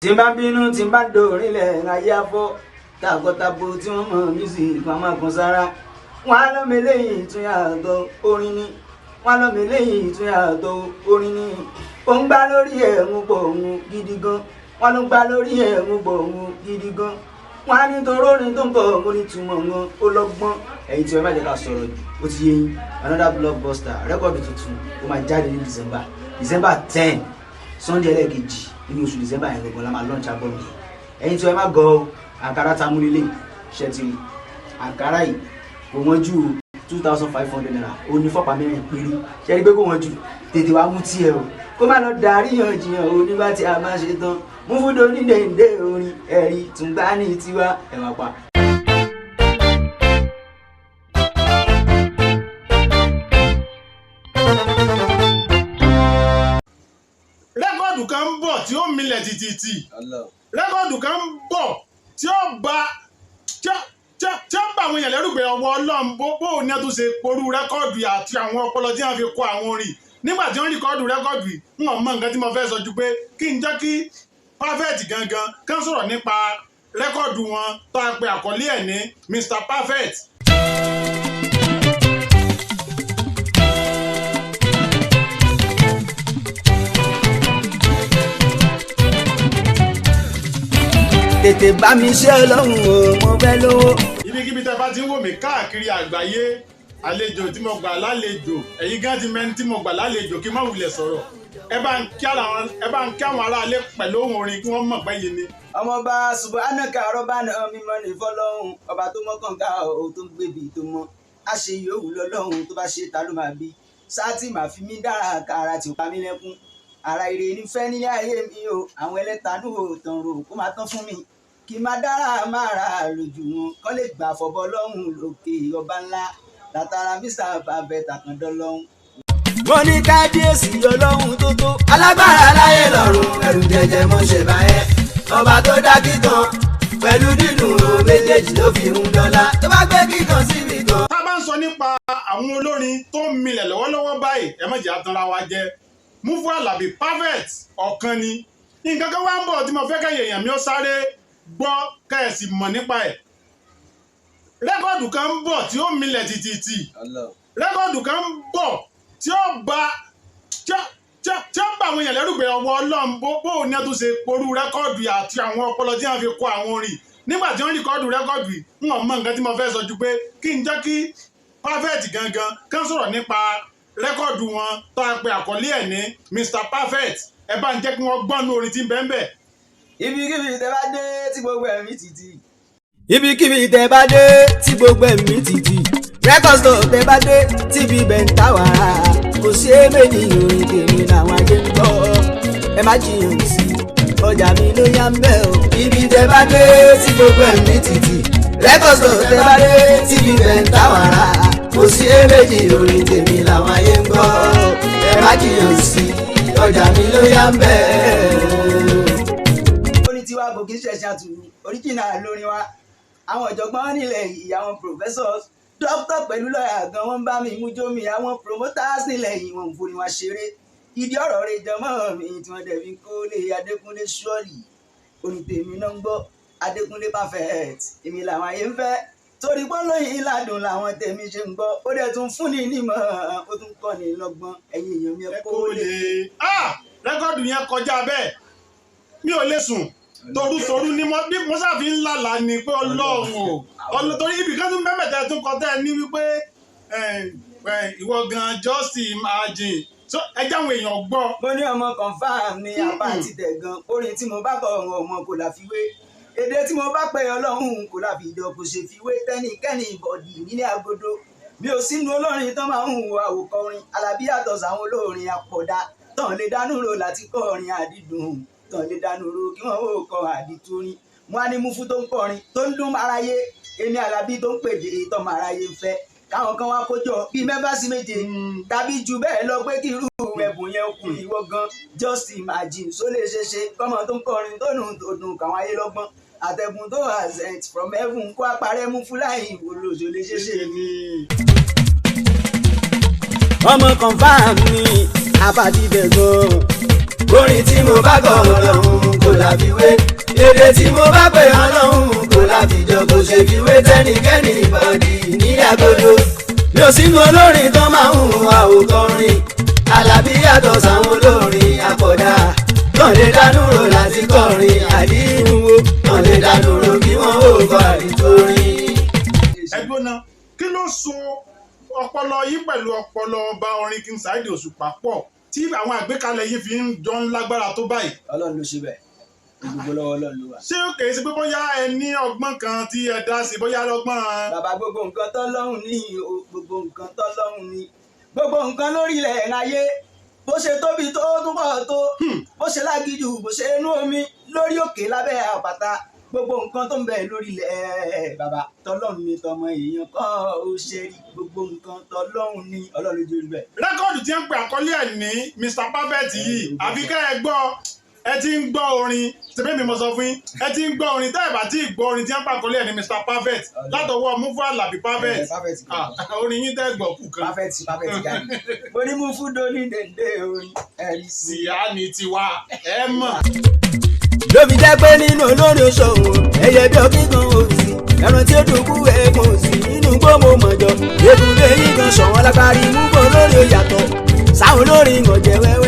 tí n bá bínú tí n bá dòrílẹ̀ ayé afọ́ tàkọ́tàbó tí wọ́n mọ̀ music kan máa kan sára wọn á lọ́mọ eléyìí tún yàtọ̀ orin ni wọn á lọ́mọ eléyìí tún yàtọ̀ orin ni ó ń gbá lórí ẹ̀ ń pọ̀ òun gidi gan wọn ló ń gbá lórí ẹ̀ ń pọ̀ òun gidi gan wọn á ní torí orin tó ń kọ́ orin túmọ̀ wọn ó lọ́gbọ́n ẹ̀yin tí wọ́n má jẹ́ ká sọ̀rọ̀ jù ó ti yé yín another blockbuster rẹ́kọ̀dù tuntun ó máa jáde ní December 10 Sunday ẹlẹ́ẹ̀kejì nínú oṣù December yẹn gbọ̀ngàn la máa launch album yìí ẹ̀yin tí wọ́n má gọ àkàrà tamúlélẹ̀ ṣẹ́tìrì àkàrà yìí kò wọ́n ju 2,500 naira ó ní fọ́pàá mẹ́rin péré ṣẹ́rí pé kò wọ́n ju tètè wá mú tiẹ̀ o kó má lọ darí yànjiyàn o nígbà tí a máa ṣe tán mú fúdò ní dèndé orin ẹ̀rí tùǹgbà ní tiwa ẹ̀wà pa. rẹ́kọ̀dù kan ń bọ̀ tí ó milẹ̀ tìtìtì rẹ́kọ̀dù kan ń bọ̀ tí ó bá àwọn èèyàn lẹ́rù pé ọwọ́ Ọlọ́run bó ní ẹ̀tún ṣe porú rẹ́kọ̀dù àti àwọn ọpọlọ tí wọ́n fi kọ àwọn orin nígbà tí wọ́n rìkọ́dù rẹ́kọ̀dù yìí wọ́n mọ nǹkan tí mo fẹ́ sọ ju pé kí n jẹ́ kí Perfect gangan kán sọ̀rọ̀ nípa rẹ́kọ̀dù wọn tó a pe àkọlé ẹ̀ ní Mr. Perfect. tètè bá mi ṣe Ọlọ́run o mo fẹ́ lówó. ibikíbi tẹ́ bá ti ń wò mí káàkiri àgbáyé àlejò tí mo gbà lálejò ẹ̀yin gan ti mẹ́ni tí mo gbà lálejò kí n má wulẹ̀ sọ̀rọ̀ ẹ bá ń kí àwọn aráalé pẹ̀lú ohùn orin kí wọ́n mọ̀ pé yìí ni. ọmọọba subhanaka rọ́bánà mímọ́ ní fọlọ́hún ọba tó mọ́ kànga ò tó ń gbèbí tó mọ́ àṣeyìí òwú lọ́lọ́hún tó bá ṣe ta ló máa bí sáàtì máa fi mí dára kára tí ó pa mí lẹ́kún ara ire nífẹ̀ẹ́ nílé ayé mi o àwọn ẹlẹ́tanú ò tàn rò kó máa tán fún mi kí n máa dára máa ra lójú wọn kọ́ lè gbà fọ́bọ́ lọ́hùn lókè ọba ńlá látara Mr. Perfect àkàndọ́ lọ́hùn. mo ní kábíyèsí ọlọ́hun tó tó alágbára láyé lọ́run ẹrù jẹjẹ mọ́ ṣe báyẹn ọba tó dá kíkan pẹ̀lú dídùn méjèèjì ló fi ń dọ́là tó bá gbé kíkan síbi kan. tá a bá ń sọ nípa àwọn olórin tó ń milẹ̀ lọ́wọ́lọ́wọ́ báyìí ẹ má jẹ́ àtànra wa jẹ Muftau Alabi Perfect ọ̀kan ni nǹkan kan wá ń bọ̀ tí mo fẹ́ kẹ́yìn èèyàn mi ó sáré gbọ́ kẹ́ẹ̀sì mọ̀ nípa ẹ̀ rẹ́kọ̀dù kan ń bọ̀ tí ó milẹ̀ tìtìtì rẹ́kọ̀dù kan ń bọ̀ tí ó bá àwọn èèyàn lẹ́rù pé ọwọ́ Ọlọ́run bó ní ẹ̀tún ṣe porú rẹ́kọ̀dù àti àwọn ọpọlọ tí wọ́n fi kọ àwọn orin nígbà tí wọ́n rìkọ́dù rẹ́kọ̀dù yìí wọ́n mọ nǹkan tí mo fẹ́ sọ ju pé kí n jẹ́ kí Perfect gangan kán sọ̀rọ̀ nípa rẹ́kọ̀dù wọn tó a pe àkọlé ẹ̀ ní Mr. Perfect ẹ bá ń jẹ́ kí wọ́n gbọ́nú orin tí ń bẹ́ẹ̀ bẹ́ẹ̀. ibikíbi tẹ́ bá dé tí gbogbo ẹ̀mí títì. ibikíbi tẹ́ bá dé tí gbogbo ẹ̀mí títì. record store tẹ́ bá dé tí bíbẹ̀ ń ta wàrà. kò sí èméjì orin tèmi làwọn ajé ń gbọ́. ẹ má jiyàn sí ọjà mi ló yá ń bẹ̀ o. ibi tẹ́ bá dé tí gbogbo ẹ̀mí títì. record store tẹ́ bá dé tí bíbẹ̀ ń ta wàrà. kò sí èméjì orin tèmi làwọn ajé ń gbọ́. ẹ má jiyàn sí ọjà mi ló yá ń bẹ̀ o. tiwa kò kí ń ṣẹ̀ṣẹ̀ àtúrú original lórin wa àwọn ọ̀jọ̀gbọ́n nílẹ̀ yìí àwọn professors doctor pẹ̀lú lọ́ọ̀yà gan wọ́n bá mi mú jómi àwọn promoters nílẹ̀ yìí wọ́n ń forí wa ṣeré ìdí ọ̀rọ̀ rẹ̀ jọmọ́ mi tí wọ́n dẹ̀bi kó lè Adékunle ṣọ́ọ̀lì orin tèmi náà ń gbọ́ Adékunle Perfect èmi làwọn ayé ń fẹ́ torí pọ́nlọ́yìn ìlàdùn làwọn tèmi ṣe ń gbọ́ ó dẹ̀ tún fúnni nímọ̀ ó tún kọ́ni lọ́gbọ́n ẹ̀yin èèyàn mi ẹ kó lè. rẹ́kọ̀dù yẹn kọjá bẹ́ẹ̀ mi ò lè sùn torútorú ni mo sáfi ń lálàá ni pé Ọlọ́run o torí ibì kan tún mẹ́mẹ̀tẹ́ tún kọ́ tẹ́ ẹ ní wípé ìwọ gan just imagine so ẹ jáwọn èèyàn gbọ́. mo ní ọmọ confam ní apá àti tẹ̀gàn orin tí mo bá kọ ọ̀rọ̀ ọmọ kò láfiwé èdè tí mo bá pè Ọlọ́run kò láfi ìdọ̀ kò ṣe fiwé tẹ́nìkẹ́nì ìbọ̀dì nílé agodo mi ò sínú olórin tán máa ń hùwà àwòkọ orin Alábí yàtọ̀ sáwọn olórin àpọ̀dá tán lè dánú ro láti kọ orin àdídùn tán lè dánú ro kí wọ́n ó kọ àdìtúrin wọn á ní Mufu tó ń kọrin tó ń dún aráyé èmi Alábí tó ń pèdè tọmọ aráyé ń fẹ́ káwọn kan wá kójọ bíi mẹ́fà sí méje tàbí jù bẹ́ẹ̀ lọ pé kí irú ẹ̀bùn yẹn kù ìwọ gan just imagine só lè ṣe ṣe kọ́mọ tó ń kọrin tó dùn káwọn ayé lọ́gbọ́n àtẹ̀gùn tó ascent from heaven kó àparẹ́ Mufu láì ìwòlòṣò lè ṣe ṣe ni. ọmọ confam ni àbádìdẹ̀ gan orin tí mo bá kọ ọlọ́run kò láfiwé èdè tí mo bá pè ọlọ́run kò láfijọ kò ṣe fiwé tẹ́nikẹ́ni bọ́dì ní agodo mi ò sínú olórin tó máa ń hùwà òkọrin Alábí yàtọ̀ sáwọn olórin àpọ̀dá tán lè dánú rò láti kọrin àdínúwó tán lè dánú rò kí wọ́n ó kọ àdìtorin. ẹgbọ́n náà kí ló so ọpọlọ yìí pẹ̀lú ọpọlọ ọba orin King Saheed Òṣùpá pọ̀ tí àwọn àgbékalẹ̀ yìí fi ń jọ ń lágbára tó báyìí. Ọlọ́run ló ṣe bẹ́ẹ̀ gbogbo lọ́wọ́ Ọlọ́run ló wà. ṣé ó kèé sí pé bóyá ẹ ní ọgbọ́n kan tí ẹ dá sí bóyá lọ́gbọ́n. bàbá gbogbo nǹkan tọ́lọ́run ní o gbogbo nǹkan tọ́lọ́run ní gbogbo nǹkan lórílẹ̀ ayé bó ṣe tóbi tó túbọ̀ tó bó ṣe lágídù bó ṣe inú omi lórí òkè lábẹ́ àpáta gbogbo nǹkan tó ń bẹ lórílẹ̀ bàbá tọ́lọ́run ní tọmọ èèyàn kọ́ ó ṣe rí gbogbo nǹkan tọ́lọ́run ní Ọlọ́run lójú ibẹ̀. rẹ́kọ̀dù tí ń pè àkọlé ẹ̀ ní Mr Perfect yìí àfi kẹ́ ẹ gbọ́ ẹ ti ń gbọ́ orin tẹ̀mí mi mo sọ fún yín ẹ ti ń gbọ́ orin tẹ́ ẹ bá ti gbọ́ orin tí ń pè àkọlé ẹ̀ ní Mr Perfect látọwọ́ Muftau Alabi Perfect orin yín tẹ́ gbọ́ kù kan. Perfect gani orí mú fún doni dèndé orin ẹ̀rí sí. síyá ni tiwa ẹ mọ̀. ló fi jẹ́ pé nínú olórin oṣòwò ẹyẹ bí ọkí kan òsì ẹran tí ó dùnkú ẹ̀kọ́ òsì nínú gbọ́mọ mọ̀jọ Ibikunle yìí kan ṣọ̀wọ́n lápárí mú bọ́ lórí òyàtọ̀ sáwọn olórin ọ̀jẹ̀ wẹ́wẹ́